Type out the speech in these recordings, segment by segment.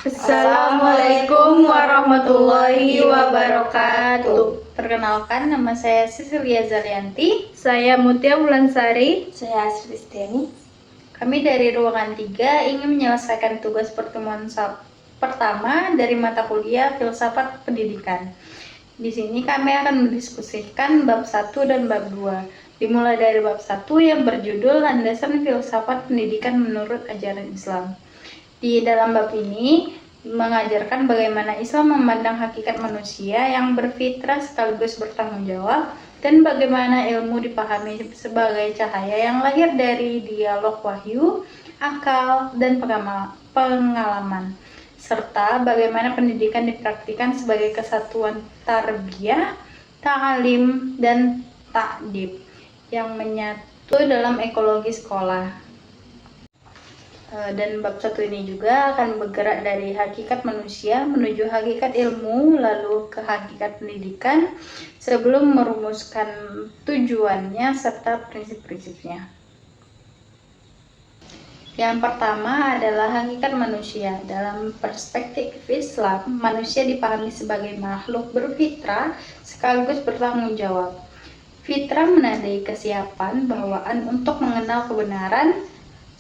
Assalamualaikum warahmatullahi wabarakatuh. Perkenalkan, nama saya Cecilia Zalianti. Saya Mutia Wulansari. Saya Asristiani. Kami dari Ruangan 3 ingin menyelesaikan tugas pertemuan pertama dari mata kuliah Filsafat Pendidikan. Di sini kami akan mendiskusikan bab 1 dan bab 2. Dimulai dari bab 1 yang berjudul Landasan Filsafat Pendidikan menurut Ajaran Islam. Di dalam bab ini mengajarkan bagaimana Islam memandang hakikat manusia yang berfitrah sekaligus bertanggung jawab, dan bagaimana ilmu dipahami sebagai cahaya yang lahir dari dialog wahyu, akal, dan pengalaman, serta bagaimana pendidikan dipraktikkan sebagai kesatuan tarbiyah, ta'lim, dan ta'dib yang menyatu dalam ekologi sekolah. Dan bab 1 ini juga akan bergerak dari hakikat manusia menuju hakikat ilmu, lalu ke hakikat pendidikan sebelum merumuskan tujuannya serta prinsip-prinsipnya. Yang pertama adalah hakikat manusia. Dalam perspektif Islam, manusia dipahami sebagai makhluk berfitrah sekaligus bertanggung jawab. Fitrah menandai kesiapan bawaan untuk mengenal kebenaran,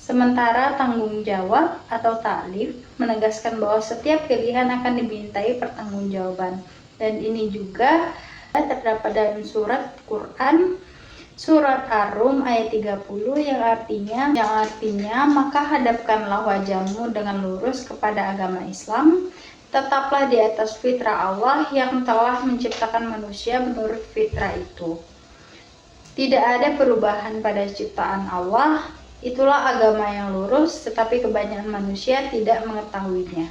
sementara tanggung jawab atau taklif menegaskan bahwa setiap pilihan akan dimintai pertanggungjawaban. Dan ini juga terdapat dalam surat Quran, surat Ar-Rum ayat 30 yang artinya maka hadapkanlah wajahmu dengan lurus kepada agama Islam, tetaplah di atas fitrah Allah yang telah menciptakan manusia menurut fitrah itu. Tidak ada perubahan pada ciptaan Allah, itulah agama yang lurus, tetapi kebanyakan manusia tidak mengetahuinya.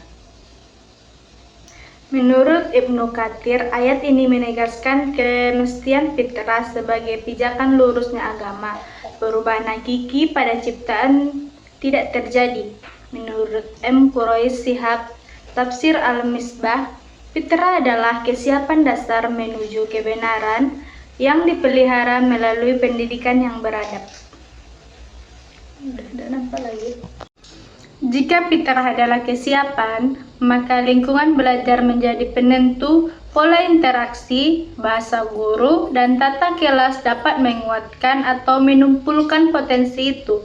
Menurut Ibnu Katsir, ayat ini menegaskan kemestian fitrah sebagai pijakan lurusnya agama. Perubahan hakiki pada ciptaan tidak terjadi. Menurut M. Quraish Shihab, Tafsir Al-Misbah, fitrah adalah kesiapan dasar menuju kebenaran yang dipelihara melalui pendidikan yang beradab. Jika fitrah adalah kesiapan, maka lingkungan belajar menjadi penentu, pola interaksi, bahasa guru, dan tata kelas dapat menguatkan atau menumpulkan potensi itu.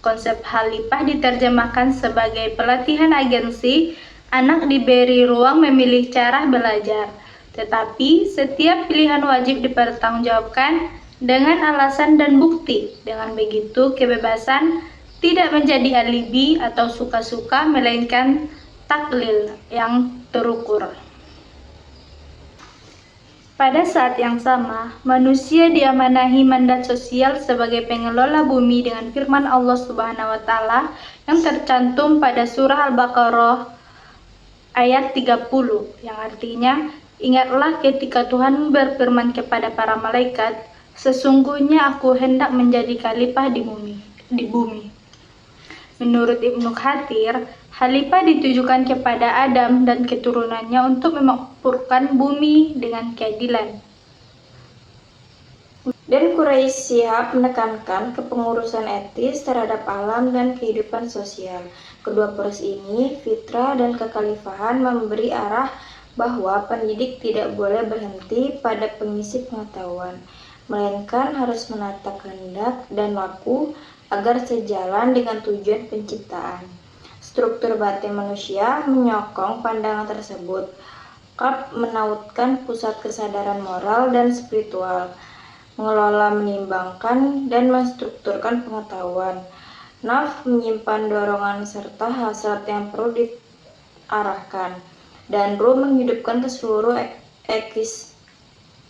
Konsep khalifah diterjemahkan sebagai pelatihan agensi, anak diberi ruang memilih cara belajar. Tetapi setiap pilihan wajib dipertanggungjawabkan dengan alasan dan bukti. Dengan begitu, kebebasan tidak menjadi alibi atau suka-suka, melainkan taklil yang terukur. Pada saat yang sama, manusia diamanahi mandat sosial sebagai pengelola bumi dengan firman Allah Subhanahu wa Ta'ala yang tercantum pada surah Al-Baqarah ayat 30 yang artinya, ingatlah ketika Tuhan berfirman kepada para malaikat, sesungguhnya aku hendak menjadi khalifah di bumi. Menurut Ibnu Katsir, khalifah ditujukan kepada Adam dan keturunannya untuk memakmurkan bumi dengan keadilan. Dan Quraish Shihab menekankan kepengurusan etis terhadap alam dan kehidupan sosial. Kedua poros ini, fitrah dan kekhalifahan, memberi arah bahwa pendidik tidak boleh berhenti pada pengisi pengetahuan, melainkan harus menata kehendak dan laku agar sejalan dengan tujuan penciptaan. Struktur batin manusia menyokong pandangan tersebut. Kaf menautkan pusat kesadaran moral dan spiritual, mengelola, menimbangkan, dan menstrukturkan pengetahuan. Naf menyimpan dorongan serta hasrat yang perlu diarahkan, dan Ruh menghidupkan keseluruh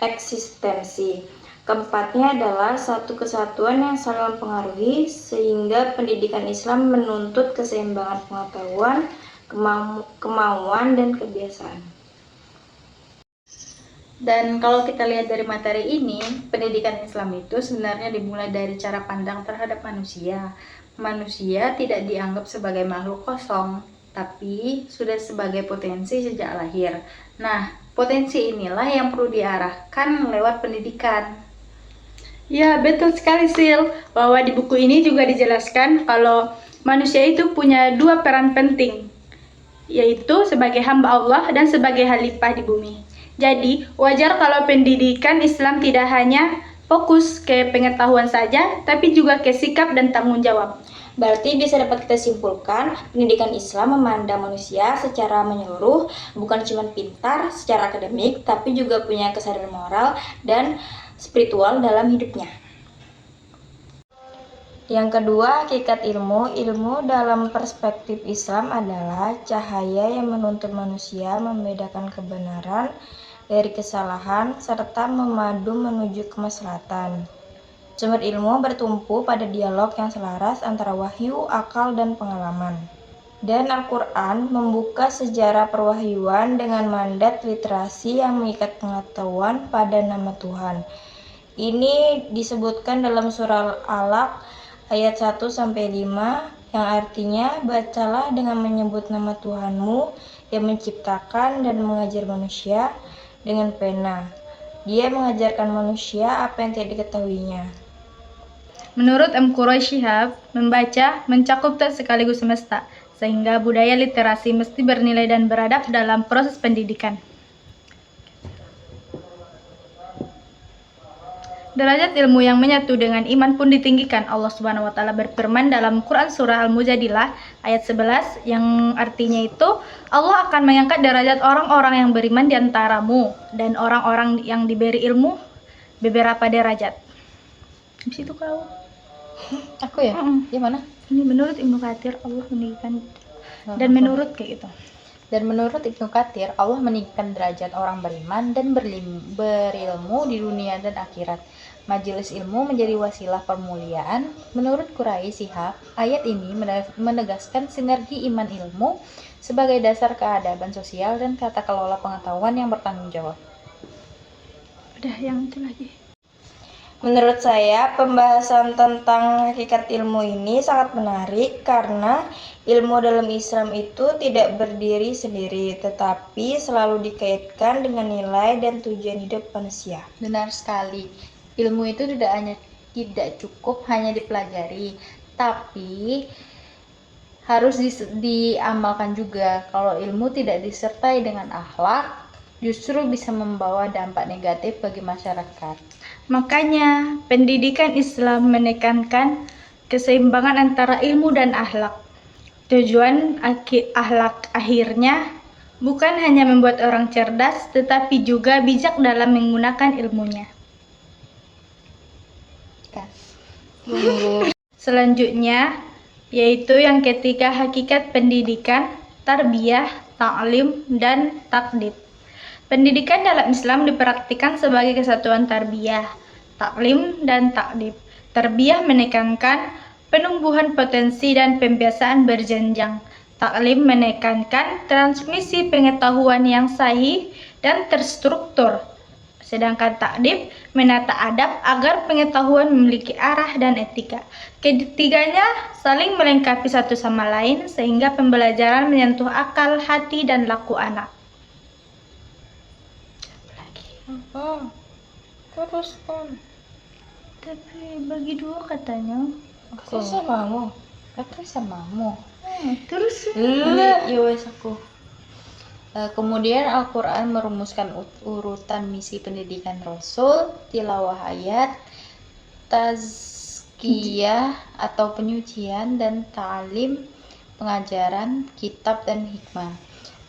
eksistensi. Keempatnya adalah satu kesatuan yang saling mempengaruhi, sehingga pendidikan Islam menuntut keseimbangan pengetahuan, kemauan, dan kebiasaan. Dan kalau kita lihat dari materi ini, pendidikan Islam itu sebenarnya dimulai dari cara pandang terhadap manusia. Manusia tidak dianggap sebagai makhluk kosong, tapi sudah sebagai potensi sejak lahir. Nah, potensi inilah yang perlu diarahkan lewat pendidikan. Ya, betul sekali Sil, bahwa di buku ini juga dijelaskan kalau manusia itu punya dua peran penting, yaitu sebagai hamba Allah dan sebagai khalifah di bumi. Jadi, wajar kalau pendidikan Islam tidak hanya fokus ke pengetahuan saja, tapi juga ke sikap dan tanggung jawab. Berarti bisa dapat kita simpulkan, pendidikan Islam memandang manusia secara menyeluruh, bukan cuma pintar secara akademik, tapi juga punya kesadaran moral dan spiritual dalam hidupnya. Yang kedua, hakikat ilmu. Ilmu dalam perspektif Islam adalah cahaya yang menuntun manusia membedakan kebenaran dari kesalahan, serta memadu menuju kemaslahatan. Sumber ilmu bertumpu pada dialog yang selaras antara wahyu, akal, dan pengalaman. Dan Al-Quran membuka sejarah perwahyuan dengan mandat literasi yang mengikat pengetahuan pada nama Tuhan. Ini disebutkan dalam surah Al-Alaq ayat 1-5 yang artinya, bacalah dengan menyebut nama Tuhanmu yang menciptakan dan mengajar manusia dengan pena. Dia mengajarkan manusia apa yang tidak diketahuinya. Menurut M. Quraish Shihab, membaca mencakup tak sekaligus semesta, sehingga budaya literasi mesti bernilai dan beradab dalam proses pendidikan. Derajat ilmu yang menyatu dengan iman pun ditinggikan. Allah Subhanahu wa taala berfirman dalam Quran surah Al-Mujadilah ayat 11 yang artinya itu, Allah akan mengangkat derajat orang-orang yang beriman di antaramu dan orang-orang yang diberi ilmu beberapa derajat. Di situ kau. Aku ya? Gimana? Ini menurut Ibnu Katsir Allah meninggikan dan menurut kayak gitu. Dan menurut Ibnu Katsir, Allah meninggikan derajat orang beriman dan berilmu di dunia dan akhirat. Majelis ilmu menjadi wasilah permuliaan. Menurut Quraish Shihab, ayat ini menegaskan sinergi iman ilmu sebagai dasar keadaban sosial dan tata kelola pengetahuan yang bertanggung jawab. Udah, yang itu lagi. Menurut saya, pembahasan tentang hakikat ilmu ini sangat menarik karena ilmu dalam Islam itu tidak berdiri sendiri, tetapi selalu dikaitkan dengan nilai dan tujuan hidup manusia. Benar sekali. Ilmu itu tidak cukup hanya dipelajari, tapi harus diamalkan juga. Kalau ilmu tidak disertai dengan akhlak, justru bisa membawa dampak negatif bagi masyarakat. Makanya, pendidikan Islam menekankan keseimbangan antara ilmu dan akhlak. Tujuan akhlak akhirnya bukan hanya membuat orang cerdas, tetapi juga bijak dalam menggunakan ilmunya. Selanjutnya, yaitu yang ketiga, hakikat pendidikan, tarbiyah, ta'lim, dan takdib. Pendidikan dalam Islam dipraktikkan sebagai kesatuan tarbiyah, taklim, dan takdib. Tarbiyah menekankan penumbuhan potensi dan pembiasaan berjenjang. Taklim menekankan transmisi pengetahuan yang sahih dan terstruktur. Sedangkan takdib menata adab agar pengetahuan memiliki arah dan etika. Ketiganya saling melengkapi satu sama lain sehingga pembelajaran menyentuh akal, hati, dan laku anak. Teruskan. Tapi bagi dua katanya. Aku samamu. Terus Ya wes aku. Kemudian Al-Quran merumuskan urutan misi pendidikan Rasul, tilawah ayat, tazkiyah atau penyucian, dan ta'lim, pengajaran, kitab, dan hikmah.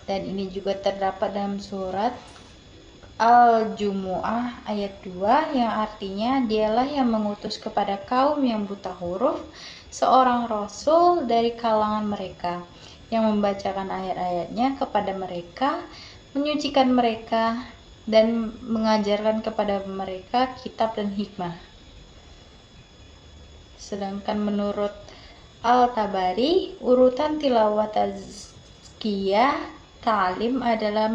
Dan ini juga terdapat dalam surat Al-Jumu'ah ayat 2 yang artinya, dialah yang mengutus kepada kaum yang buta huruf seorang Rasul dari kalangan mereka, yang membacakan ayat-ayatnya kepada mereka, menyucikan mereka, dan mengajarkan kepada mereka kitab dan hikmah. Sedangkan menurut Al-Tabari, urutan tilawah, tazkiyah, ta'lim adalah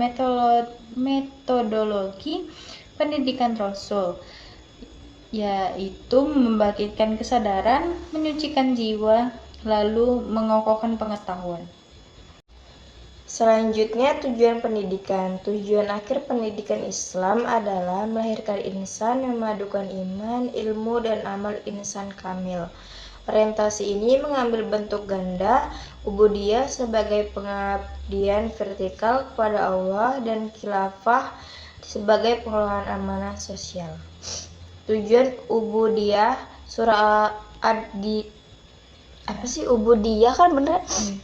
metodologi pendidikan Rasul, yaitu membangkitkan kesadaran, menyucikan jiwa, lalu mengokohkan pengetahuan. Selanjutnya, tujuan pendidikan. Tujuan akhir pendidikan Islam adalah melahirkan insan yang memadukan iman, ilmu, dan amal insan kamil. Orientasi ini mengambil bentuk ganda, ubudiyah sebagai pengabdian vertikal kepada Allah dan khilafah sebagai pengelolaan amanah sosial. Tujuan ubudiyah surah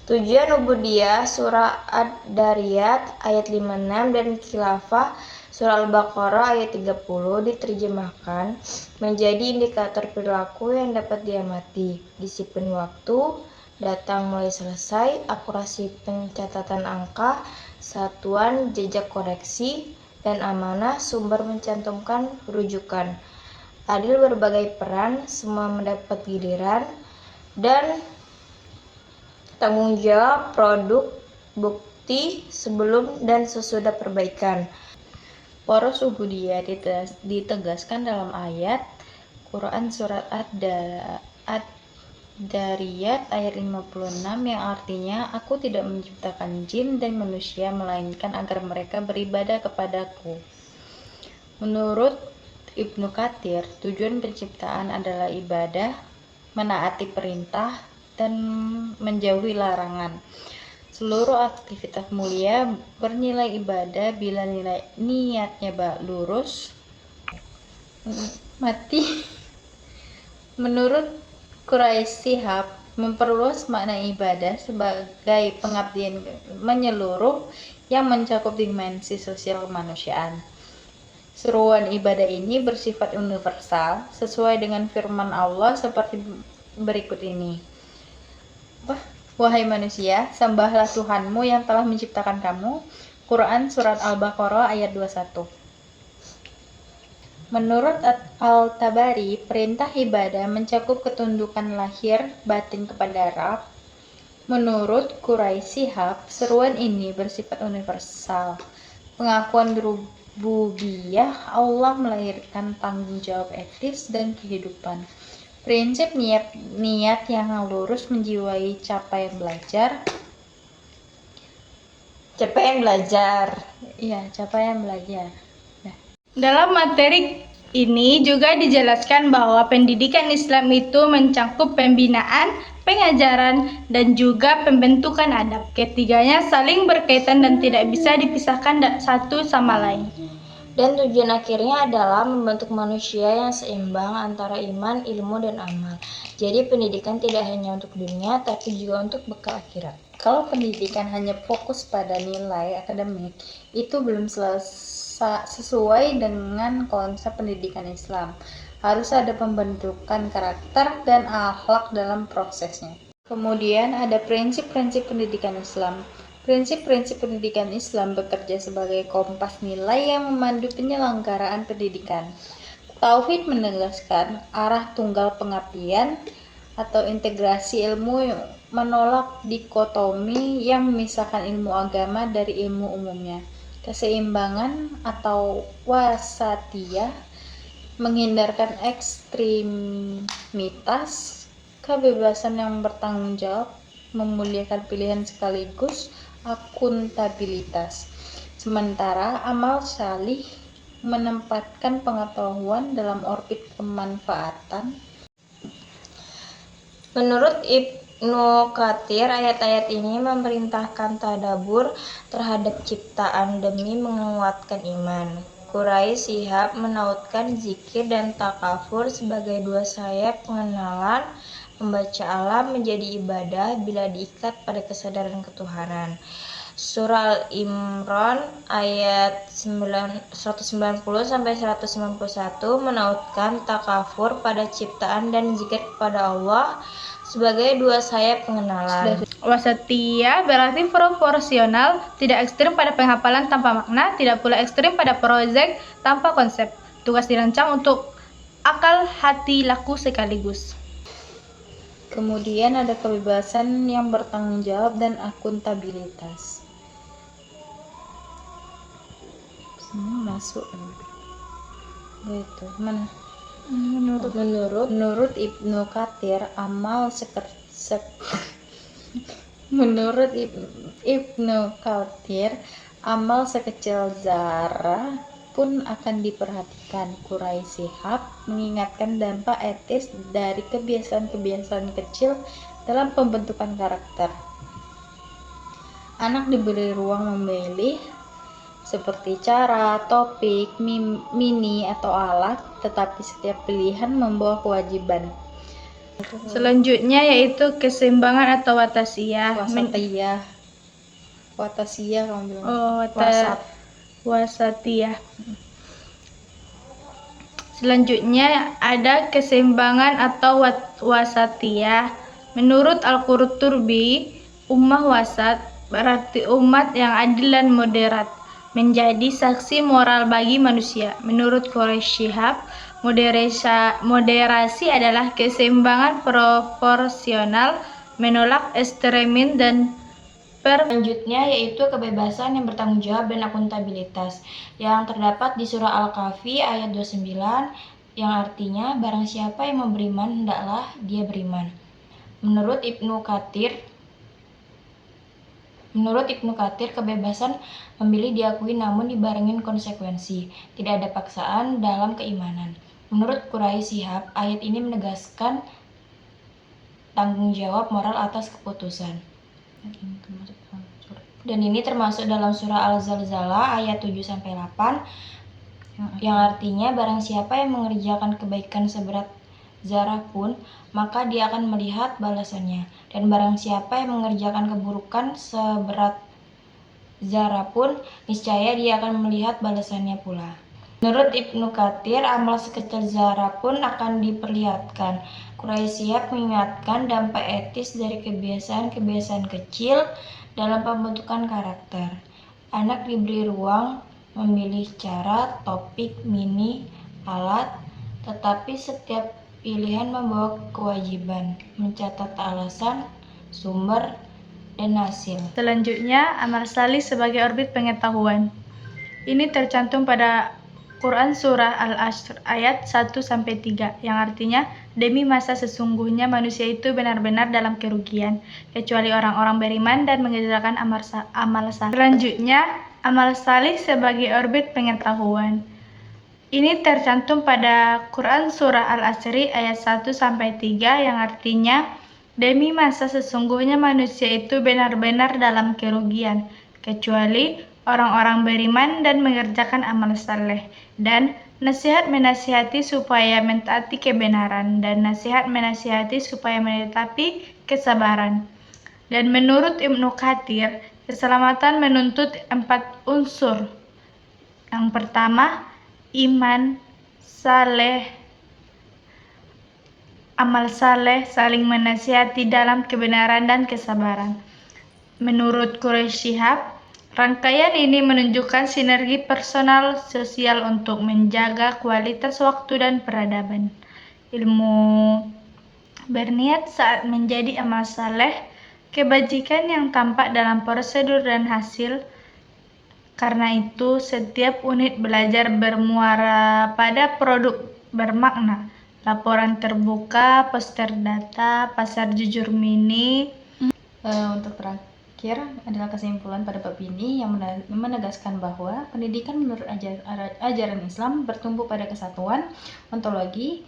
Tujuan ubudiyah surah Ad-Dariyat ayat 56 dan khilafah surah Al-Baqarah ayat 30 diterjemahkan menjadi indikator perilaku yang dapat diamati, disiplin waktu, datang mulai selesai, akurasi pencatatan angka, satuan jejak koreksi, dan amanah sumber mencantumkan rujukan. Adil berbagai peran, semua mendapat giliran, dan tanggung jawab produk bukti sebelum dan sesudah perbaikan. Poros ubudiyah ditegaskan dalam ayat Quran surat Ad-Dariyat ayat 56 yang artinya, aku tidak menciptakan jin dan manusia melainkan agar mereka beribadah kepadaku. Menurut Ibnu Katsir, tujuan penciptaan adalah ibadah, menaati perintah, dan menjauhi larangan. Seluruh aktivitas mulia bernilai ibadah bila niatnya lurus. Menurut Quraisy Shihab, memperluas makna ibadah sebagai pengabdian menyeluruh yang mencakup dimensi sosial kemanusiaan. Seruan ibadah ini bersifat universal sesuai dengan firman Allah seperti berikut ini. Wahai manusia, sembahlah Tuhanmu yang telah menciptakan kamu. Quran surat Al-Baqarah ayat 21. Menurut Al-Tabari, perintah ibadah mencakup ketundukan lahir batin kepada Rabb. Menurut Quraisy Shihab, seruan ini bersifat universal. Pengakuan rububiyah Allah melahirkan tanggung jawab etis dan kehidupan. Prinsip niat yang lurus menjiwai capaian belajar. Dalam materi ini juga dijelaskan bahwa pendidikan Islam itu mencakup pembinaan, pengajaran, dan juga pembentukan adab. Ketiganya saling berkaitan dan tidak bisa dipisahkan satu sama lain. Dan tujuan akhirnya adalah membentuk manusia yang seimbang antara iman, ilmu, dan amal. Jadi pendidikan tidak hanya untuk dunia, tapi juga untuk bekal akhirat. Kalau pendidikan hanya fokus pada nilai akademik, itu belum sesuai dengan konsep pendidikan Islam. Harus ada pembentukan karakter dan akhlak dalam prosesnya. Kemudian ada prinsip-prinsip pendidikan Islam. Prinsip-prinsip pendidikan Islam bekerja sebagai kompas nilai yang memandu penyelenggaraan pendidikan. Tauhid menegaskan arah tunggal pengabdian atau integrasi ilmu, menolak dikotomi yang memisahkan ilmu agama dari ilmu umumnya. Keseimbangan atau wasatiyah, menghindarkan ekstremitas, kebebasan yang bertanggung jawab, memuliakan pilihan sekaligus akuntabilitas. Sementara amal salih menempatkan pengetahuan dalam orbit kemanfaatan. Menurut Ibnu Katsir, ayat-ayat ini memerintahkan tadabbur terhadap ciptaan demi menguatkan iman. Quraisy Shihab menautkan zikir dan takafur sebagai dua sayap pengenalan. Membaca alam menjadi ibadah bila diikat pada kesadaran ketuhanan. Surah Al-Imran ayat 190-191 menautkan takafur pada ciptaan dan zikir kepada Allah sebagai dua sayap pengenalan. Wasatiyah berarti proporsional, tidak ekstrim pada penghafalan tanpa makna, tidak pula ekstrim pada projek tanpa konsep. Tugas dirancang untuk akal, hati, laku sekaligus. Kemudian ada kebebasan yang bertanggung jawab dan akuntabilitas. Menurut Ibnu Katsir, amal sekecil zarah pun akan diperhatikan. Quraish Shihab mengingatkan dampak etis dari kebiasaan-kebiasaan kecil dalam pembentukan karakter. Anak diberi ruang memilih seperti cara, topik, mini, atau alat, tetapi setiap pilihan membawa kewajiban. Selanjutnya yaitu keseimbangan atau watasiyah. Watasiyah kamu bilang. Wasatiyah. Selanjutnya ada keseimbangan atau wasatiyah. Menurut Al-Qurtubi, ummah wasat berarti umat yang adil dan moderat, menjadi saksi moral bagi manusia. Menurut Quraish Shihab, moderasi adalah keseimbangan proporsional, menolak ekstremis dan Selanjutnya yaitu kebebasan yang bertanggung jawab dan akuntabilitas yang terdapat di surah Al-Kahfi ayat 29 yang artinya barang siapa yang beriman hendaklah dia beriman. Menurut Ibnu Katsir, kebebasan memilih diakui namun dibarengin konsekuensi, tidak ada paksaan dalam keimanan. Menurut Quraish Shihab, ayat ini menegaskan tanggung jawab moral atas keputusan. Dan ini termasuk dalam surah Al-Zalzalah ayat 7-8 yang artinya barang siapa yang mengerjakan kebaikan seberat zarah pun maka dia akan melihat balasannya, dan barang siapa yang mengerjakan keburukan seberat zarah pun niscaya dia akan melihat balasannya pula. Menurut Ibnu Katsir, amal sekecil zarah pun akan diperlihatkan. Quraish Shihab mengingatkan dampak etis dari kebiasaan-kebiasaan kecil dalam pembentukan karakter. Anak diberi ruang memilih cara, topik, mini, alat, tetapi setiap pilihan membawa kewajiban, mencatat alasan, sumber, dan hasil. Selanjutnya, amal salih sebagai orbit pengetahuan. Ini tercantum pada Quran Surah Al-Asr ayat 1-3 yang artinya, demi masa sesungguhnya manusia itu benar-benar dalam kerugian, kecuali orang-orang beriman dan mengerjakan amal salih. Selanjutnya, amal salih sebagai orbit pengetahuan. Ini tercantum pada Quran Surah Al-Asr ayat 1-3 yang artinya, demi masa sesungguhnya manusia itu benar-benar dalam kerugian, kecuali orang-orang beriman dan mengerjakan amal saleh, dan nasihat menasihati supaya mentaati kebenaran, dan nasihat menasihati supaya menetapi kesabaran. Dan menurut Ibnu Katsir, keselamatan menuntut 4 unsur. Yang pertama, iman saleh, amal saleh, saling menasihati dalam kebenaran dan kesabaran. Menurut Quraish Shihab, rangkaian ini menunjukkan sinergi personal sosial untuk menjaga kualitas waktu dan peradaban. Ilmu berniat saat menjadi amal saleh, kebajikan yang tampak dalam prosedur dan hasil. Karena itu, setiap unit belajar bermuara pada produk bermakna. Laporan terbuka, poster data, pasar jujur mini. Untuk terakhir adalah kesimpulan pada bab ini yang menegaskan bahwa pendidikan menurut ajaran Islam bertumbuh pada kesatuan, ontologi,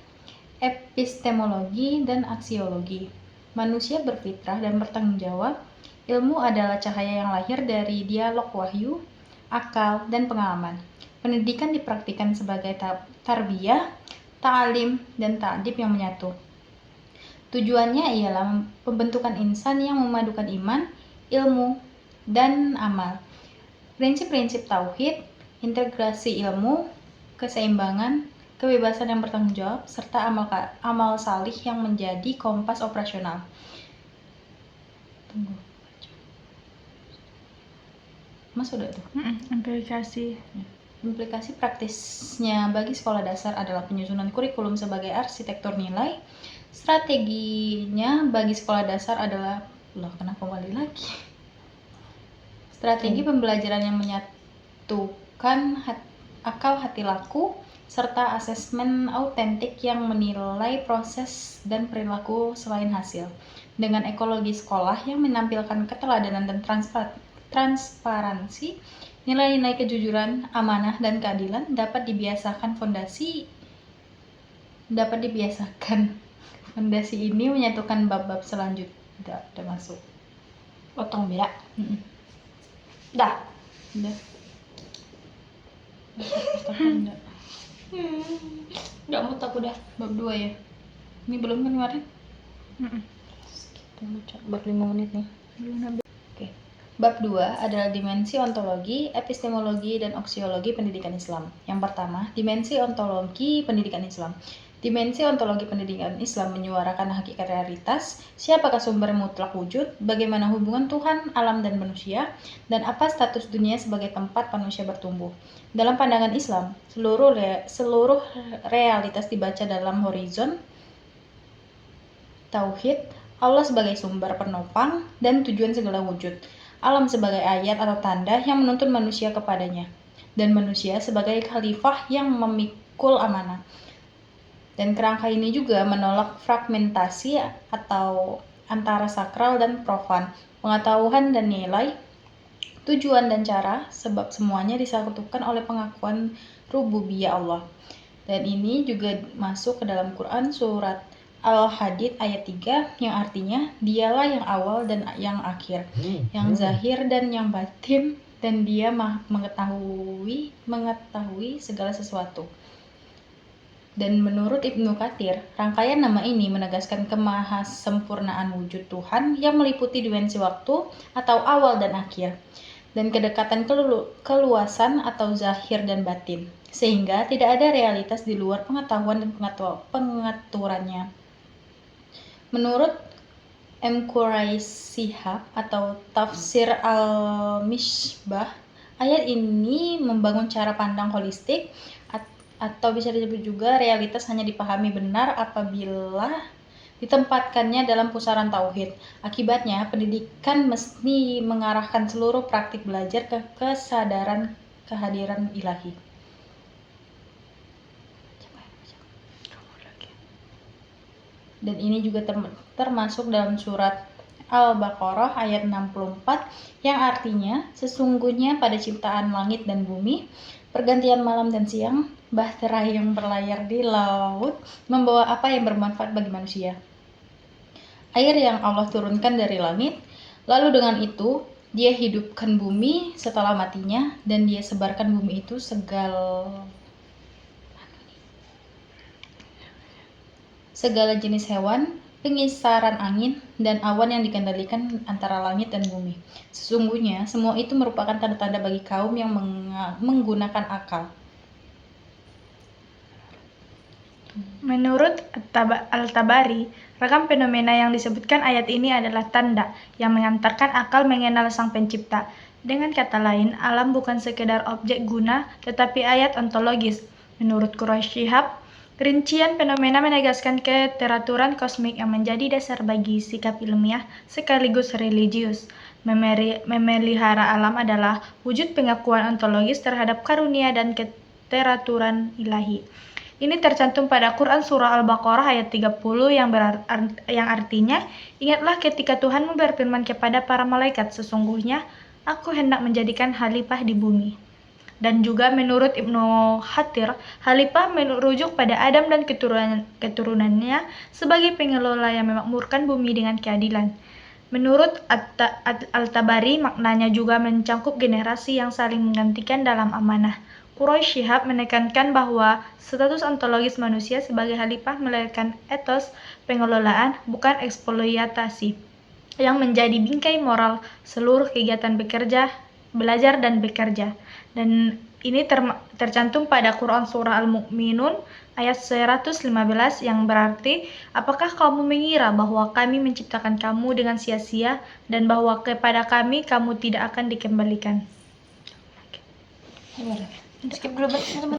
epistemologi, dan aksiologi. Manusia berfitrah dan bertanggung jawab. Ilmu adalah cahaya yang lahir dari dialog wahyu, akal, dan pengalaman. Pendidikan dipraktikkan sebagai tarbiyah, ta'lim, dan ta'dib yang menyatu. Tujuannya ialah pembentukan insan yang memadukan iman, ilmu, dan amal. Prinsip-prinsip tauhid, integrasi ilmu, keseimbangan, kebebasan yang bertanggung jawab, serta amal salih yang menjadi kompas operasional. Mas udah tuh. Implikasi praktisnya bagi sekolah dasar adalah penyusunan kurikulum sebagai arsitektur nilai. Strateginya bagi sekolah dasar adalah strategi pembelajaran yang menyatukan akal hati laku serta asesmen autentik yang menilai proses dan perilaku selain hasil, dengan ekologi sekolah yang menampilkan keteladanan dan transparansi Nilai-nilai kejujuran, amanah, dan keadilan dapat dibiasakan. Fondasi ini menyatukan bab-bab selanjutnya. Udah masuk. Potong beda. Mm-mm. Dah. Udah. Udah. Nggak mau aku dah. Bab 2 ya. Ini belum kan kemarin? Bab 5 menit nih. Oke. Bab 2 adalah dimensi ontologi, epistemologi, dan aksiologi pendidikan Islam. Yang pertama, dimensi ontologi pendidikan Islam. Dimensi ontologi pendidikan Islam menyuarakan hakikat realitas, siapakah sumber mutlak wujud, bagaimana hubungan Tuhan, alam, dan manusia, dan apa status dunia sebagai tempat manusia bertumbuh. Dalam pandangan Islam, seluruh realitas dibaca dalam horizon tauhid, Allah sebagai sumber penopang dan tujuan segala wujud, alam sebagai ayat atau tanda yang menuntun manusia kepadanya, dan manusia sebagai khalifah yang memikul amanah. Dan kerangka ini juga menolak fragmentasi atau antara sakral dan profan, pengetahuan dan nilai, tujuan dan cara, sebab semuanya disatukan oleh pengakuan rububiyah Allah. Dan ini juga masuk ke dalam Quran surat Al-Hadid ayat 3 yang artinya dialah yang awal dan yang akhir, yang zahir dan yang batin, dan dia mengetahui segala sesuatu. Dan menurut Ibnu Katsir, rangkaian nama ini menegaskan kemahasempurnaan wujud Tuhan yang meliputi dimensi waktu atau awal dan akhir, dan kedekatan keluasan atau zahir dan batin, sehingga tidak ada realitas di luar pengetahuan dan pengaturannya. Menurut M. Quraisy atau Tafsir Al-Mishbah, ayat ini membangun cara pandang holistik, atau bisa disebut juga realitas hanya dipahami benar apabila ditempatkannya dalam pusaran tauhid. Akibatnya, pendidikan mesti mengarahkan seluruh praktik belajar ke kesadaran kehadiran ilahi. Dan ini juga termasuk dalam surat Al-Baqarah ayat 64 yang artinya, sesungguhnya pada ciptaan langit dan bumi, pergantian malam dan siang, bahtera yang berlayar di laut membawa apa yang bermanfaat bagi manusia. Air yang Allah turunkan dari langit, lalu dengan itu dia hidupkan bumi setelah matinya, dan dia sebarkan bumi itu segala jenis hewan, pengisaran angin, dan awan yang dikendalikan antara langit dan bumi. Sesungguhnya semua itu merupakan tanda-tanda bagi kaum yang menggunakan akal. Menurut Al-Tabari, ragam fenomena yang disebutkan ayat ini adalah tanda yang mengantarkan akal mengenal Sang Pencipta. Dengan kata lain, alam bukan sekedar objek guna, tetapi ayat ontologis. Menurut Quraisy Shihab, rincian fenomena menegaskan keteraturan kosmik yang menjadi dasar bagi sikap ilmiah sekaligus religius. Memelihara alam adalah wujud pengakuan ontologis terhadap karunia dan keteraturan ilahi. Ini tercantum pada Quran Surah Al-Baqarah ayat 30 yang artinya, ingatlah ketika Tuhanmu berfirman kepada para malaikat, sesungguhnya aku hendak menjadikan khalifah di bumi. Dan juga menurut Ibnu Katsir, khalifah merujuk pada Adam dan keturunannya sebagai pengelola yang memakmurkan bumi dengan keadilan. Menurut Al-Tabari, maknanya juga mencangkup generasi yang saling menggantikan dalam amanah. Quraisy Shihab menekankan bahwa status ontologis manusia sebagai khalifah melahirkan etos pengelolaan, bukan eksploitasi, yang menjadi bingkai moral seluruh kegiatan belajar dan bekerja. Dan ini tercantum pada Quran Surah Al-Mu'minun ayat 115 yang berarti, apakah kamu mengira bahwa kami menciptakan kamu dengan sia-sia dan bahwa kepada kami kamu tidak akan dikembalikan?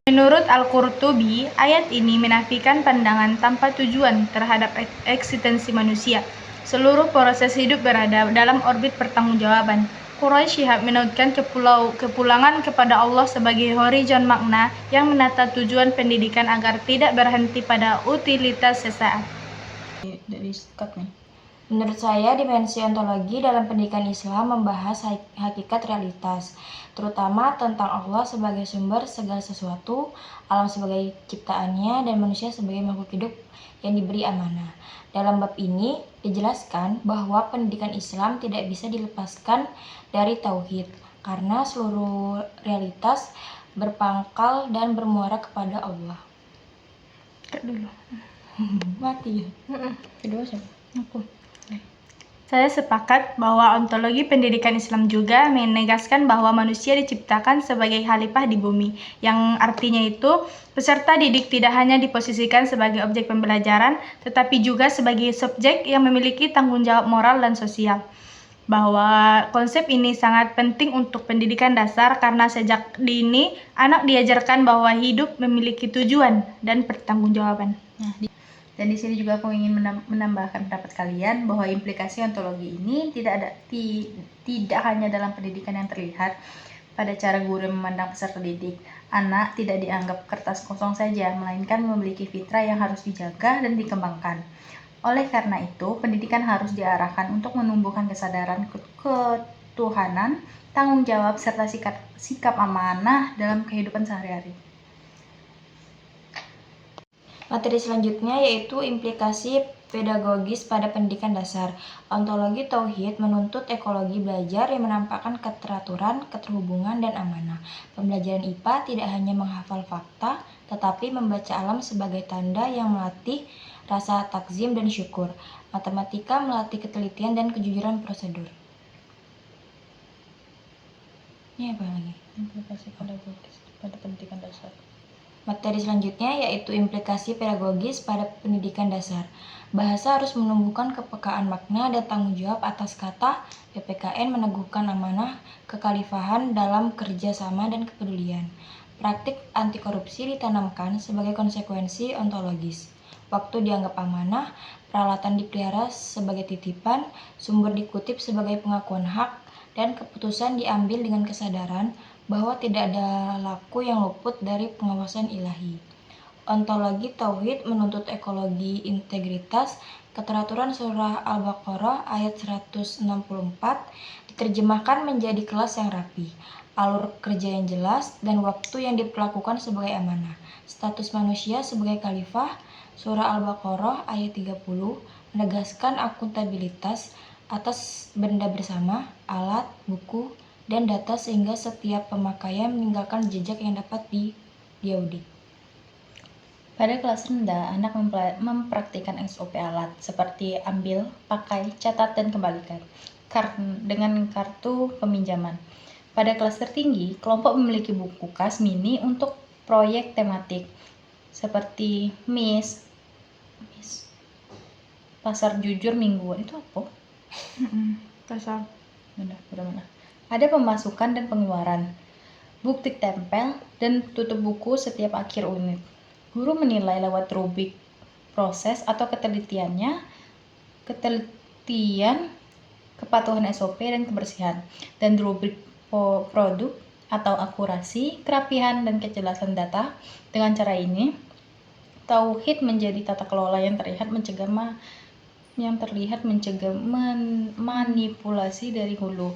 Menurut Al-Qurtubi, ayat ini menafikan pandangan tanpa tujuan terhadap eksistensi manusia. Seluruh proses hidup berada dalam orbit pertanggungjawaban. Quraisy Shihab menautkan kepulangan kepada Allah sebagai horizon makna yang menata tujuan pendidikan agar tidak berhenti pada utilitas sesaat. Dari cut nih. Menurut saya, dimensi ontologi dalam pendidikan Islam membahas hakikat realitas, terutama tentang Allah sebagai sumber segala sesuatu, alam sebagai ciptaannya, dan manusia sebagai makhluk hidup yang diberi amanah. Dalam bab ini, dijelaskan bahwa pendidikan Islam tidak bisa dilepaskan dari tauhid, karena seluruh realitas berpangkal dan bermuara kepada Allah. Dulu. Mati ya? Kedua siapa? Aku. Saya sepakat bahwa ontologi pendidikan Islam juga menegaskan bahwa manusia diciptakan sebagai khalifah di bumi, yang artinya itu peserta didik tidak hanya diposisikan sebagai objek pembelajaran, tetapi juga sebagai subjek yang memiliki tanggung jawab moral dan sosial. Bahwa konsep ini sangat penting untuk pendidikan dasar karena sejak dini anak diajarkan bahwa hidup memiliki tujuan dan pertanggungjawaban. Dan di sini juga aku ingin menambahkan pendapat kalian bahwa implikasi ontologi ini tidak hanya dalam pendidikan yang terlihat pada cara guru memandang peserta didik. Anak tidak dianggap kertas kosong saja, melainkan memiliki fitrah yang harus dijaga dan dikembangkan. Oleh karena itu, pendidikan harus diarahkan untuk menumbuhkan kesadaran ketuhanan, tanggung jawab, serta sikap amanah dalam kehidupan sehari-hari. Materi selanjutnya yaitu implikasi pedagogis pada pendidikan dasar. Ontologi tauhid menuntut ekologi belajar yang menampakkan keteraturan, keterhubungan, dan amanah. Pembelajaran IPA tidak hanya menghafal fakta, tetapi membaca alam sebagai tanda yang melatih rasa takzim dan syukur. Matematika melatih ketelitian dan kejujuran prosedur. Ini apa lagi? Implikasi pedagogis pada pendidikan dasar. Materi selanjutnya yaitu implikasi pedagogis pada pendidikan dasar. Bahasa harus menumbuhkan kepekaan makna dan tanggung jawab atas kata. PPKN meneguhkan amanah kekhalifahan dalam kerjasama dan kepedulian. Praktik anti korupsi ditanamkan sebagai konsekuensi ontologis. Waktu dianggap amanah, peralatan dipelihara sebagai titipan, sumber dikutip sebagai pengakuan hak, dan keputusan diambil dengan kesadaran bahwa tidak ada laku yang luput dari pengawasan ilahi. Ontologi tauhid menuntut ekologi integritas. Keteraturan surah Al-Baqarah ayat 164 diterjemahkan menjadi kelas yang rapi, alur kerja yang jelas, dan waktu yang diperlakukan sebagai amanah. Status manusia sebagai khalifah. Surah Al-Baqarah ayat 30 menegaskan akuntabilitas atas benda bersama, alat, buku, dan data sehingga setiap pemakaian meninggalkan jejak yang dapat diaudit. Pada kelas rendah, anak mempraktikkan SOP alat seperti ambil, pakai, catat, dan kembalikan dengan kartu peminjaman. Pada kelas tertinggi, kelompok memiliki buku kas mini untuk proyek tematik seperti pasar jujur mingguan. Itu apa? Pasal. Benar. Ada pemasukan dan pengeluaran, bukti tempel, dan tutup buku setiap akhir unit. Guru menilai lewat rubrik proses atau ketelitian, kepatuhan SOP dan kebersihan, dan rubrik produk atau akurasi, kerapihan, dan kejelasan data. Dengan cara ini, tauhid menjadi tata kelola yang terlihat mencegah manipulasi dari hulu.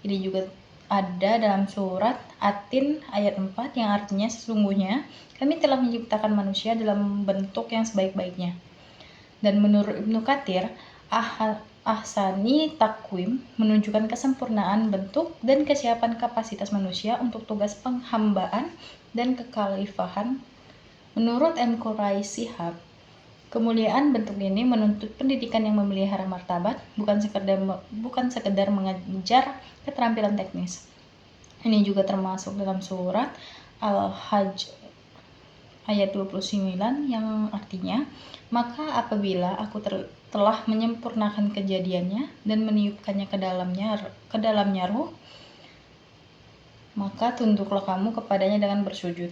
Ini juga ada dalam surat At-Tin ayat 4 yang artinya sesungguhnya kami telah menciptakan manusia dalam bentuk yang sebaik-baiknya. Dan menurut Ibnu Katsir, ahsani takwim menunjukkan kesempurnaan bentuk dan kesiapan kapasitas manusia untuk tugas penghambaan dan kekhalifahan. Menurut M. Quraish Shihab, kemuliaan bentuk ini menuntut pendidikan yang memelihara martabat, bukan sekedar mengejar keterampilan teknis. Ini juga termasuk dalam surat Al-Hajj ayat 29 yang artinya, maka apabila aku telah menyempurnakan kejadiannya dan meniupkannya ke dalamnya ruh, maka tunduklah kamu kepadanya dengan bersujud.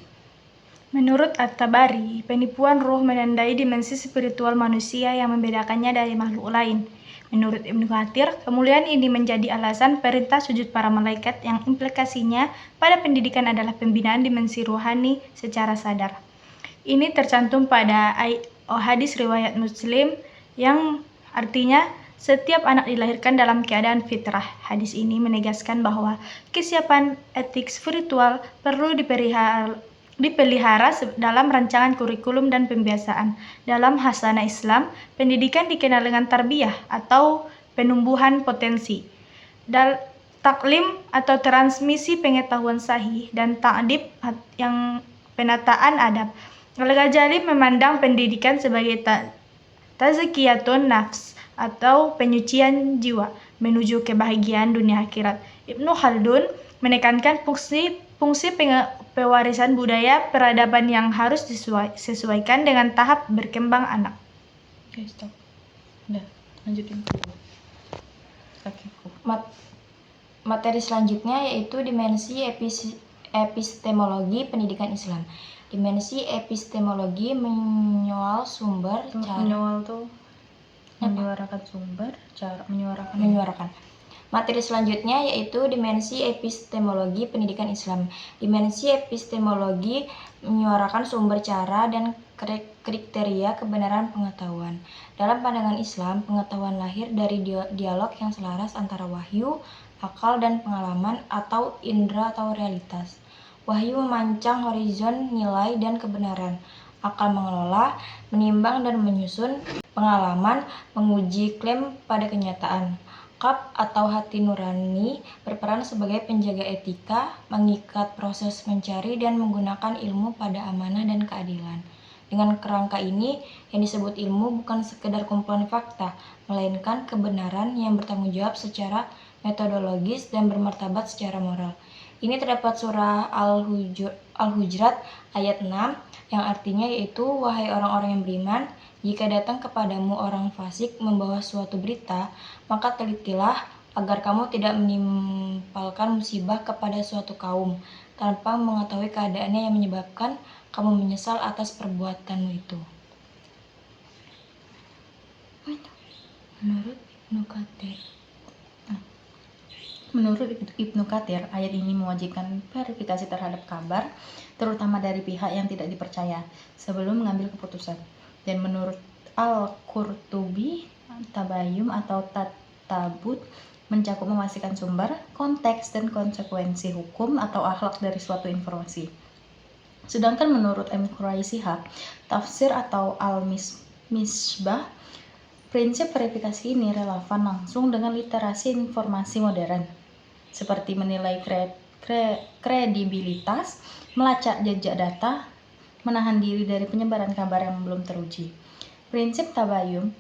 Menurut At-Tabari, penipuan ruh menandai dimensi spiritual manusia yang membedakannya dari makhluk lain. Menurut Ibnu Katsir, kemuliaan ini menjadi alasan perintah sujud para malaikat yang implikasinya pada pendidikan adalah pembinaan dimensi rohani secara sadar. Ini tercantum pada hadis riwayat Muslim yang artinya Setiap anak dilahirkan dalam keadaan fitrah. Hadis ini menegaskan bahwa kesiapan etik spiritual perlu dipelihara dalam rancangan kurikulum dan pembiasaan. Dalam hasanah Islam, pendidikan dikenal dengan tarbiyah atau penumbuhan potensi. Taklim atau transmisi pengetahuan sahih dan ta'dib yang penataan adab. Al-Ghazali memandang pendidikan sebagai tazkiyatun nafs atau penyucian jiwa menuju kebahagiaan dunia akhirat. Ibnu Khaldun menekankan fungsi pewarisan budaya peradaban yang harus disesuaikan dengan tahap berkembang anak. Oke, stop. Udah, lanjutin. Kakiku. Materi selanjutnya yaitu dimensi epistemologi pendidikan Islam. Dimensi epistemologi menyoal sumber cara Menyoal tuh menyuarakan sumber, cara menyuarakan. Materi selanjutnya yaitu dimensi epistemologi pendidikan Islam. Dimensi epistemologi menyuarakan sumber cara dan kriteria kebenaran pengetahuan. Dalam pandangan Islam, pengetahuan lahir dari dialog yang selaras antara wahyu, akal, dan pengalaman atau indera atau realitas. Wahyu memancang horizon nilai dan kebenaran. Akal mengelola, menimbang, dan menyusun. Pengalaman menguji klaim pada kenyataan. Qalb atau hati nurani berperan sebagai penjaga etika, mengikat proses mencari dan menggunakan ilmu pada amanah dan keadilan. Dengan kerangka ini, yang disebut ilmu bukan sekedar kumpulan fakta, melainkan kebenaran yang bertanggung jawab secara metodologis dan bermartabat secara moral. Ini terdapat surah Al-Hujurat ayat 6 yang artinya yaitu, wahai orang-orang yang beriman, jika datang kepadamu orang fasik membawa suatu berita, maka telitilah agar kamu tidak menimpalkan musibah kepada suatu kaum tanpa mengetahui keadaannya yang menyebabkan kamu menyesal atas perbuatanmu itu. Menurut Ibnu Katsir, ayat ini mewajibkan verifikasi terhadap kabar, terutama dari pihak yang tidak dipercaya, sebelum mengambil keputusan. Dan menurut Al-Qurtubi, tabayun atau tatabut mencakup memastikan sumber, konteks, dan konsekuensi hukum atau akhlak dari suatu informasi. Sedangkan menurut M. Quraisy Shihab, tafsir atau Al-Misbah, prinsip verifikasi ini relevan langsung dengan literasi informasi modern, seperti menilai kredibilitas, melacak jejak data, menahan diri dari penyebaran kabar yang belum teruji. Prinsip tabayun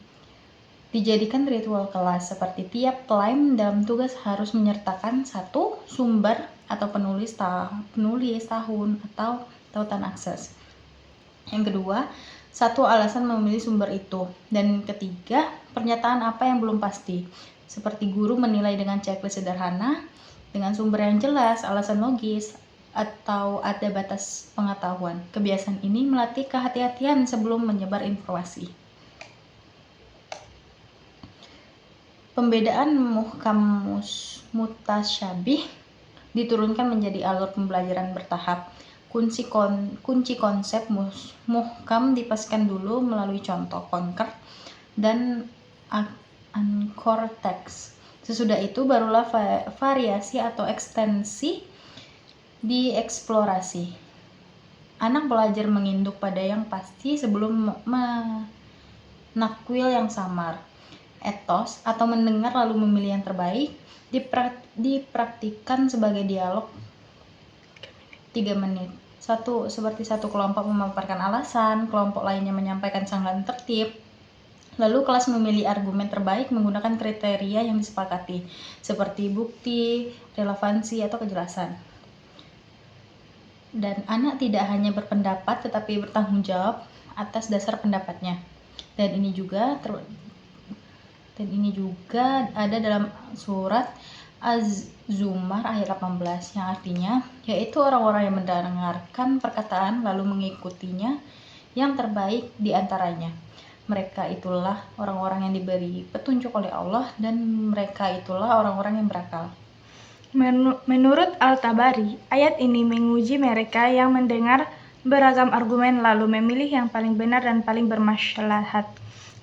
dijadikan ritual kelas, seperti tiap klaim dalam tugas harus menyertakan satu sumber atau penulis tahun atau tautan akses. Yang kedua, satu alasan memilih sumber itu. Dan ketiga, pernyataan apa yang belum pasti, seperti guru menilai dengan checklist sederhana, dengan sumber yang jelas, alasan logis, atau ada batas pengetahuan. Kebiasaan ini melatih kehati-hatian sebelum menyebar informasi. Pembedaan muhkam mutasyabih diturunkan menjadi alur pembelajaran bertahap. Kunci konsep muhkam dipastikan dulu melalui contoh konkret dan anchor teks. Sesudah itu barulah variasi atau ekstensi dieksplorasi. Anak belajar menginduk pada yang pasti sebelum menakwil yang samar. Etos atau mendengar lalu memilih yang terbaik dipraktikkan sebagai dialog 3 menit. Seperti satu kelompok memaparkan alasan, kelompok lainnya menyampaikan sanggahan tertib. Lalu kelas memilih argumen terbaik menggunakan kriteria yang disepakati, seperti bukti, relevansi, atau kejelasan. Dan anak tidak hanya berpendapat tetapi bertanggung jawab atas dasar pendapatnya. Dan ini juga ada dalam surat Az-Zumar ayat 18 yang artinya yaitu orang-orang yang mendengarkan perkataan lalu mengikutinya yang terbaik di antaranya. Mereka itulah orang-orang yang diberi petunjuk oleh Allah dan mereka itulah orang-orang yang berakal. Menurut Al-Tabari, ayat ini menguji mereka yang mendengar beragam argumen lalu memilih yang paling benar dan paling bermaslahat.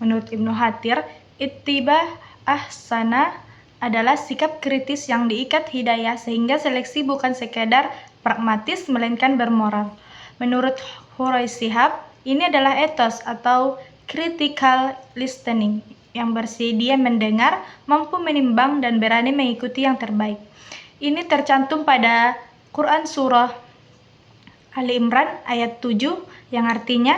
Menurut Ibnu Katsir, ittibah ahsana adalah sikap kritis yang diikat hidayah sehingga seleksi bukan sekedar pragmatis melainkan bermoral. Menurut Quraish Shihab, ini adalah etos atau critical listening yang bersedia mendengar, mampu menimbang dan berani mengikuti yang terbaik. Ini tercantum pada Quran Surah Ali Imran ayat 7 yang artinya,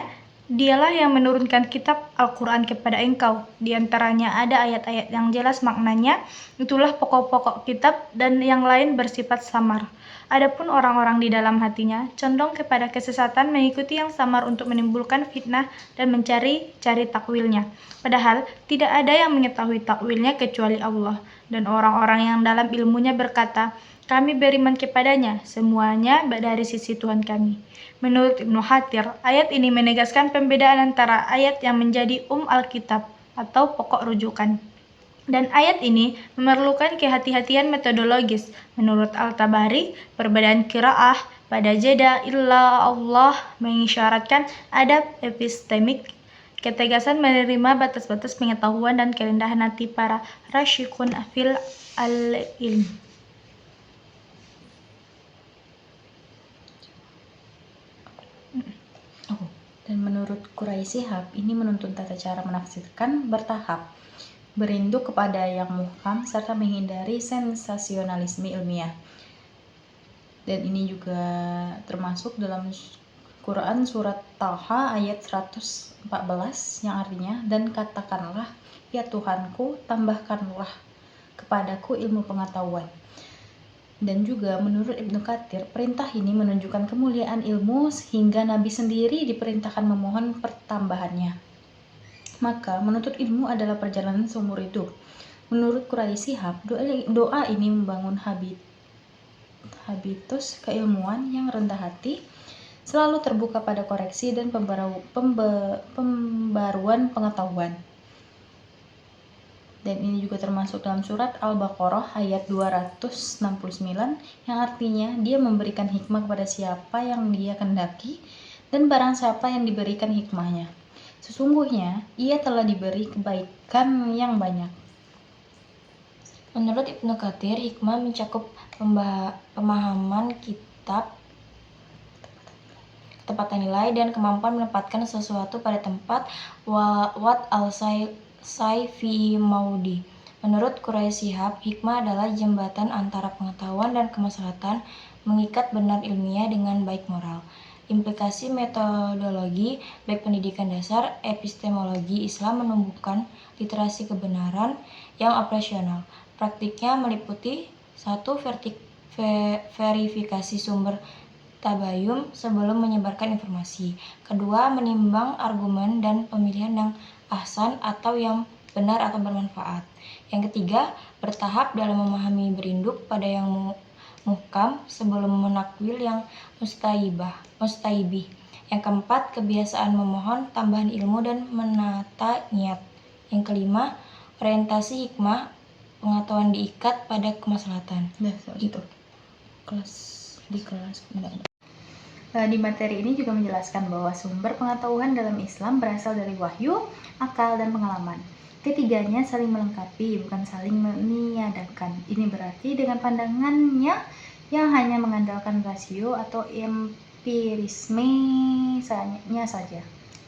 Dialah yang menurunkan kitab Al-Quran kepada engkau. Di antaranya ada ayat-ayat yang jelas maknanya, itulah pokok-pokok kitab dan yang lain bersifat samar. Adapun orang-orang di dalam hatinya condong kepada kesesatan mengikuti yang samar untuk menimbulkan fitnah dan mencari-cari takwilnya. Padahal tidak ada yang mengetahui takwilnya kecuali Allah. Dan orang-orang yang dalam ilmunya berkata, kami beriman kepadanya, semuanya dari sisi Tuhan kami. Menurut Ibnu Katsir, ayat ini menegaskan pembedaan antara ayat yang menjadi Alkitab atau pokok rujukan. Dan ayat ini memerlukan kehati-hatian metodologis. Menurut Al-Tabari, perbedaan qiraah pada jeda illa Allah mengisyaratkan adab epistemik, ketegasan menerima batas-batas pengetahuan dan kerendahan hati para rasyikun fil al-ilm. Dan menurut Quraish Shihab, ini menuntun tata cara menafsirkan bertahap, berinduk kepada yang muhkam, serta menghindari sensasionalisme ilmiah. Dan ini juga termasuk dalam Quran Surat Taha ayat 114 yang artinya, dan katakanlah, ya Tuhanku, tambahkanlah kepadaku ilmu pengetahuan. Dan juga menurut Ibnu Katsir, perintah ini menunjukkan kemuliaan ilmu sehingga Nabi sendiri diperintahkan memohon pertambahannya. Maka menuntut ilmu adalah perjalanan seumur hidup. Menurut Quraish Shihab, doa ini membangun habitus keilmuan yang rendah hati, selalu terbuka pada koreksi dan pembaruan pengetahuan. Dan ini juga termasuk dalam surat Al-Baqarah ayat 269 yang artinya dia memberikan hikmah kepada siapa yang dia kehendaki dan barang siapa yang diberikan hikmahnya. Sesungguhnya ia telah diberi kebaikan yang banyak. Menurut Ibnu Katsir, hikmah mencakup pemahaman kitab, ketepatan nilai, dan kemampuan menempatkan sesuatu pada tempat wat al-say fi maudi. Menurut Quraish Shihab, hikmah adalah jembatan antara pengetahuan dan kemaslahatan, mengikat benar ilmiah dengan baik moral. Implikasi metodologi baik pendidikan dasar, epistemologi Islam menumbuhkan literasi kebenaran yang operasional. Praktiknya meliputi 1. Verifikasi sumber tabayun sebelum menyebarkan informasi. 2. Menimbang argumen dan pemilihan yang ahsan atau yang benar atau bermanfaat. Yang 3. Bertahap dalam memahami berinduk pada yang muhkam sebelum menakwil yang mustaibih. Yang 4. Kebiasaan memohon tambahan ilmu dan menata niat. Yang 5. Orientasi hikmah, pengetahuan diikat pada kemaslahatan. Gitu. Di materi ini juga menjelaskan bahwa sumber pengetahuan dalam Islam berasal dari wahyu, akal, dan pengalaman. Ketiganya saling melengkapi, bukan saling meniadakan. Ini berarti dengan pandangannya yang hanya mengandalkan rasio atau empirisme saja.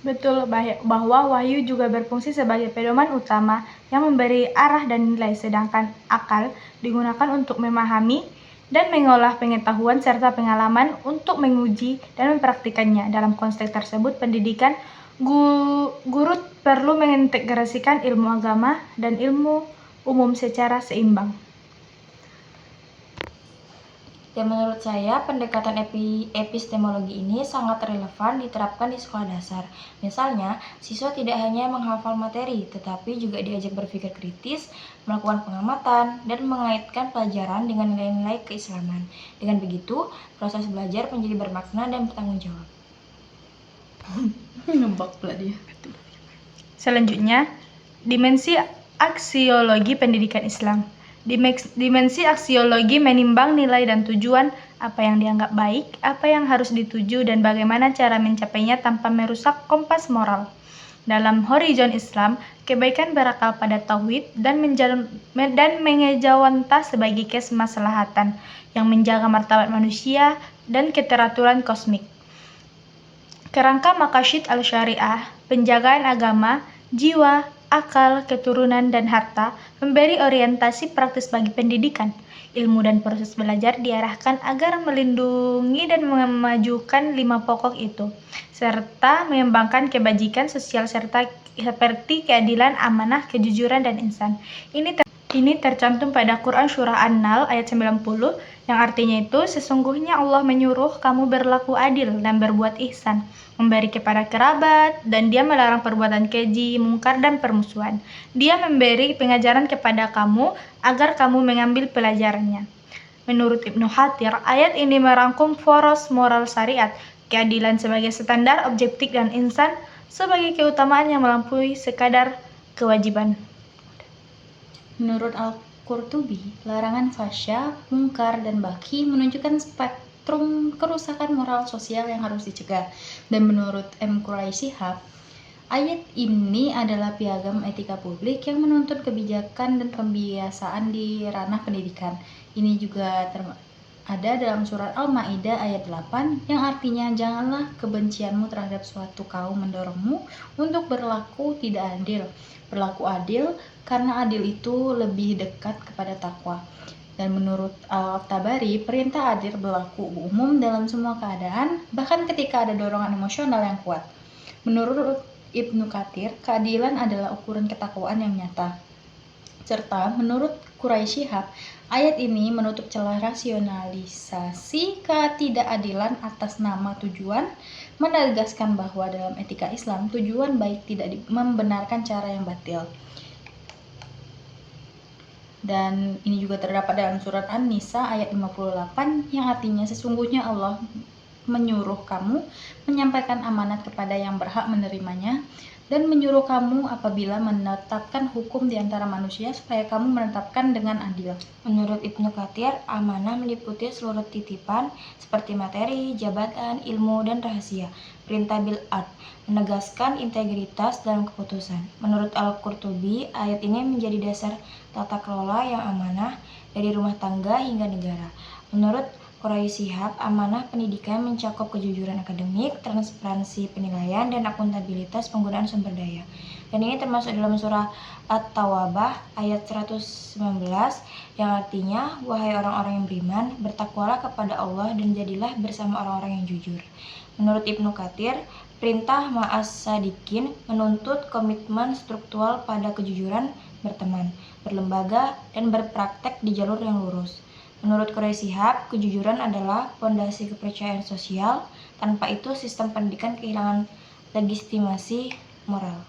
Betul bahwa wahyu juga berfungsi sebagai pedoman utama yang memberi arah dan nilai, sedangkan akal digunakan untuk memahami dan mengolah pengetahuan serta pengalaman untuk menguji dan mempraktikannya. Dalam konteks tersebut, pendidikan guru perlu mengintegrasikan ilmu agama dan ilmu umum secara seimbang. Dan menurut saya, pendekatan epistemologi ini sangat relevan diterapkan di sekolah dasar. Misalnya, siswa tidak hanya menghafal materi, tetapi juga diajak berpikir kritis, melakukan pengamatan, dan mengaitkan pelajaran dengan nilai-nilai keislaman. Dengan begitu, proses belajar menjadi bermakna dan bertanggung jawab. Nembak pula dia. Selanjutnya, dimensi aksiologi pendidikan Islam. Dimensi aksiologi menimbang nilai dan tujuan, apa yang dianggap baik, apa yang harus dituju, dan bagaimana cara mencapainya tanpa merusak kompas moral. Dalam horizon Islam, kebaikan berakar pada tauhid dan mengejawantah sebagai kemaslahatan yang menjaga martabat manusia dan keteraturan kosmik. Kerangka maqasid al-syariah, penjagaan agama, jiwa, akal, keturunan, dan harta, memberi orientasi praktis bagi pendidikan. Ilmu dan proses belajar diarahkan agar melindungi dan memajukan 5 pokok itu, serta mengembangkan kebajikan sosial seperti keadilan, amanah, kejujuran, dan ihsan. Ini tercantum pada Quran Surah An-Nahl ayat 90, yang artinya itu, sesungguhnya Allah menyuruh kamu berlaku adil dan berbuat ihsan, memberi kepada kerabat, dan Dia melarang perbuatan keji, mungkar, dan permusuhan. Dia memberi pengajaran kepada kamu agar kamu mengambil pelajarannya. Menurut Ibnu Katsir, ayat ini merangkum poros moral syariat, keadilan sebagai standar objektif dan ihsan sebagai keutamaan yang melampaui sekadar kewajiban. Menurut Al-Qurtubi, larangan fahsya, mungkar, dan baghi menunjukkan spektrum kerusakan moral sosial yang harus dicegah. Dan menurut M. Quraisy Shihab, ayat ini adalah piagam etika publik yang menuntut kebijakan dan pembiasaan di ranah pendidikan. Ini juga ada dalam surat Al-Maidah ayat 8 yang artinya janganlah kebencianmu terhadap suatu kaum mendorongmu untuk berlaku tidak adil. Berlaku adil karena adil itu lebih dekat kepada takwa. Dan menurut Al-Tabari, perintah adil berlaku umum dalam semua keadaan, bahkan ketika ada dorongan emosional yang kuat. Menurut Ibnu Katsir, keadilan adalah ukuran ketakwaan yang nyata. Serta menurut Quraisy Shihab, ayat ini menutup celah rasionalisasi ketidakadilan atas nama tujuan, menegaskan bahwa dalam etika Islam, tujuan baik tidak membenarkan cara yang batil. Dan ini juga terdapat dalam surat An-Nisa ayat 58 yang artinya sesungguhnya Allah menyuruh kamu menyampaikan amanat kepada yang berhak menerimanya dan menyuruh kamu apabila menetapkan hukum di antara manusia supaya kamu menetapkan dengan adil. Menurut Ibnu Katsir, amanah meliputi seluruh titipan seperti materi, jabatan, ilmu, dan rahasia. Perintah bil adl menegaskan integritas dalam keputusan. Menurut Al-Qurtubi, ayat ini menjadi dasar tata kelola yang amanah dari rumah tangga hingga negara. Menurut Quraisy Shihab, amanah pendidikan mencakup kejujuran akademik, transparansi penilaian, dan akuntabilitas penggunaan sumber daya. Dan ini termasuk dalam surah At-Tawbah ayat 119 yang artinya, wahai orang-orang yang beriman, bertakwalah kepada Allah dan jadilah bersama orang-orang yang jujur. Menurut Ibnu Katsir, perintah ma'as sadiqin menuntut komitmen struktural pada kejujuran, berteman, berlembaga, dan berpraktek di jalur yang lurus. Menurut Quraisy Shihab, kejujuran adalah fondasi kepercayaan sosial. Tanpa itu, sistem pendidikan kehilangan legitimasi moral.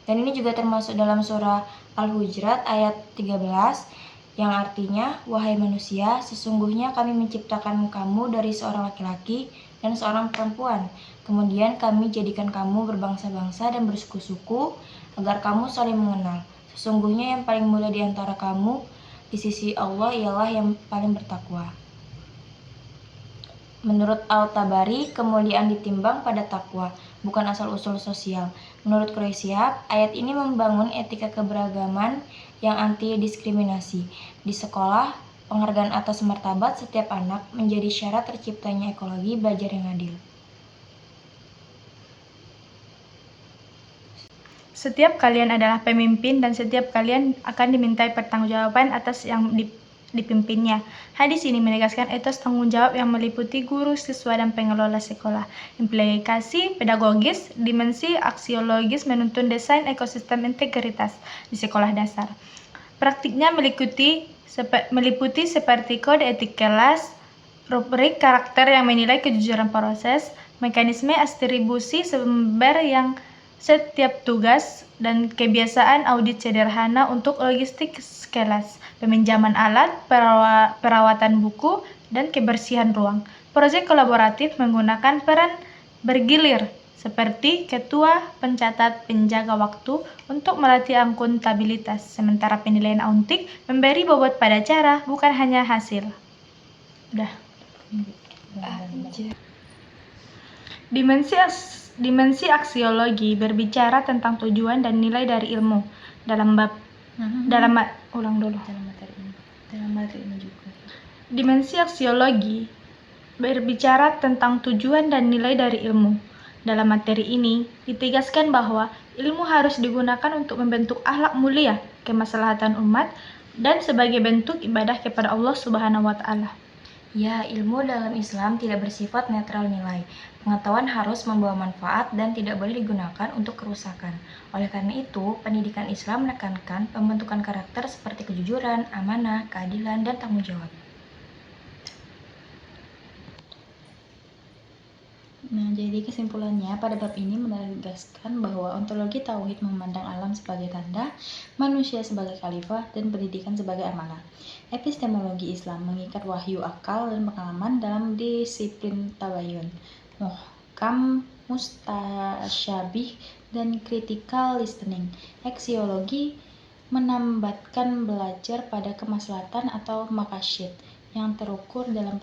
Dan ini juga termasuk dalam surah Al-Hujurat ayat 13 yang artinya, wahai manusia, sesungguhnya kami menciptakan kamu dari seorang laki-laki dan seorang perempuan. Kemudian kami jadikan kamu berbangsa-bangsa dan bersuku-suku agar kamu saling mengenal. Sesungguhnya yang paling mulia di antara kamu di sisi Allah ialah yang paling bertakwa. Menurut Al-Tabari, kemuliaan ditimbang pada takwa, bukan asal-usul sosial. Menurut Quraisy Shihab, ayat ini membangun etika keberagaman yang anti-diskriminasi. Di sekolah, penghargaan atas martabat setiap anak menjadi syarat terciptanya ekologi belajar yang adil. Setiap kalian adalah pemimpin dan setiap kalian akan dimintai pertanggungjawaban atas yang dipimpinnya. Hadis ini menegaskan etos tanggung jawab yang meliputi guru, siswa, dan pengelola sekolah. Implikasi pedagogis, dimensi aksiologis menuntun desain ekosistem integritas di sekolah dasar. Praktiknya meliputi seperti kode etik kelas, rubrik karakter yang menilai kejujuran proses, mekanisme atribusi sumber yang setiap tugas, dan kebiasaan audit sederhana untuk logistik kelas, peminjaman alat, perawatan buku, dan kebersihan ruang. Proyek kolaboratif menggunakan peran bergilir seperti ketua, pencatat, penjaga waktu untuk melatih akuntabilitas, sementara penilaian audit memberi bobot pada cara, bukan hanya hasil. Dimensi aksiologi berbicara tentang tujuan dan nilai dari ilmu. Dalam materi ini juga. Dimensi aksiologi berbicara tentang tujuan dan nilai dari ilmu. Dalam materi ini, ditegaskan bahwa ilmu harus digunakan untuk membentuk akhlak mulia, kemaslahatan umat, dan sebagai bentuk ibadah kepada Allah Subhanahu wa Ta'ala. Ya, ilmu dalam Islam tidak bersifat netral nilai. Pengetahuan harus membawa manfaat dan tidak boleh digunakan untuk kerusakan. Oleh karena itu, pendidikan Islam menekankan pembentukan karakter seperti kejujuran, amanah, keadilan, dan tanggung jawab. Nah, jadi kesimpulannya pada bab ini menegaskan bahwa ontologi tauhid memandang alam sebagai tanda, manusia sebagai khalifah, dan pendidikan sebagai amanah. Epistemologi Islam mengikat wahyu, akal, dan pengalaman dalam disiplin tabayun, muhkam, mustasyabih, dan critical listening. Aksiologi menambatkan belajar pada kemaslahatan atau maqasid yang terukur dalam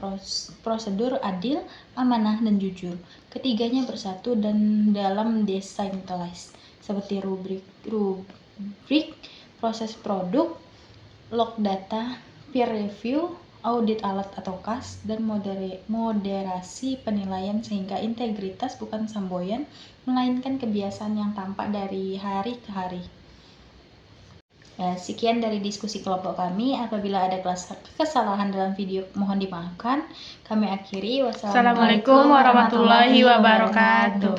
prosedur adil, amanah, dan jujur. Ketiganya bersatu dan dalam decentralized, seperti rubrik, proses produk, log data, peer review, audit alat atau kas, dan moderasi penilaian sehingga integritas bukan semboyan, melainkan kebiasaan yang tampak dari hari ke hari. Sekian dari diskusi kelompok kami. Apabila ada kesalahan dalam video, mohon dimaafkan. Kami akhiri. Wassalamualaikum warahmatullahi wabarakatuh.